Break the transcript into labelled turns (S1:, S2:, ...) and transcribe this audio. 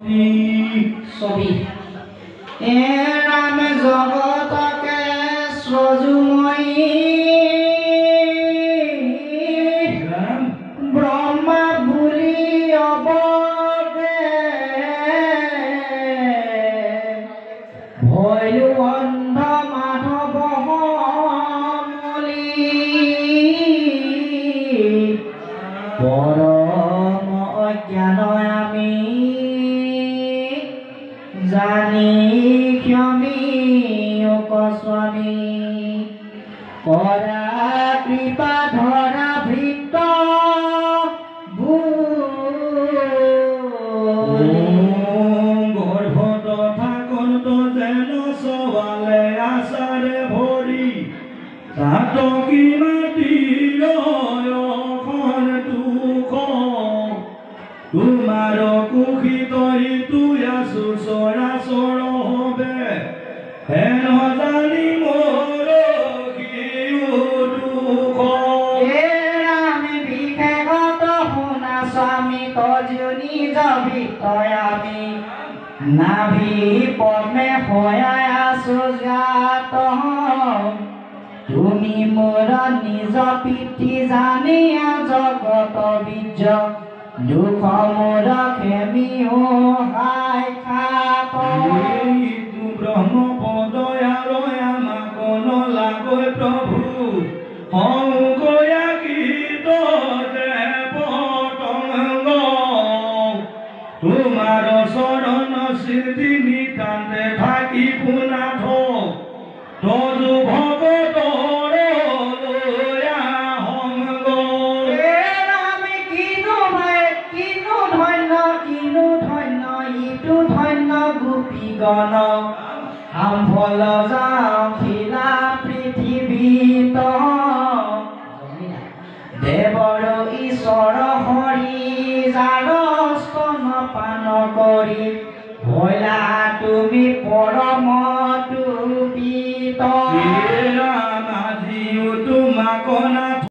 S1: ছবি ৰাম জগতকে সজুময়ী ব্ৰহ্মা বুলি অবগে ভৈলু অন্ধ মাধৱ মলি পৰম অজ্ঞান আমি জানি ক্ষমি স্বামী কৰা কৃপা ধৰা ভৃত
S2: গৰ্ভত থাকন্ত যেন সবালে আশাৰে ভৰি তাতকি মাটিৰ অখন দুখ তোমাৰ কুশিত তুই আছো চৰাচৰ হবে হেন জানি মোৰ দুখ
S1: বিশেষত শুনা স্বামী তজুনি জবিতয় আমি নাভি পদ্মে হয়াই আছো জাত তুমি মোৰ নিজ পিতৃ জানিয়া জগত বীৰ্য দুখ মোৰ খেমি হাই খাপ
S2: ব্ৰহ্ম পদয়ালয় আমাক নলাগৈ প্ৰভু সংগয়া গীত পতংগ তোমাৰ চৰণ স্মৃতি নিতান্তে থাকি পুনাথ তজু ভগতৰ সংগ
S1: আমি কিনো ধন্য ইটো ধন্য গোপীগণ আমফল যাওঁ শিলা পৃথিৱীত দেৱৰ ঈশ্বৰ হৰি যাৰ স্তন পান কৰি ভৈলা তুমি পৰম তুপিত
S2: আজিও তোমাক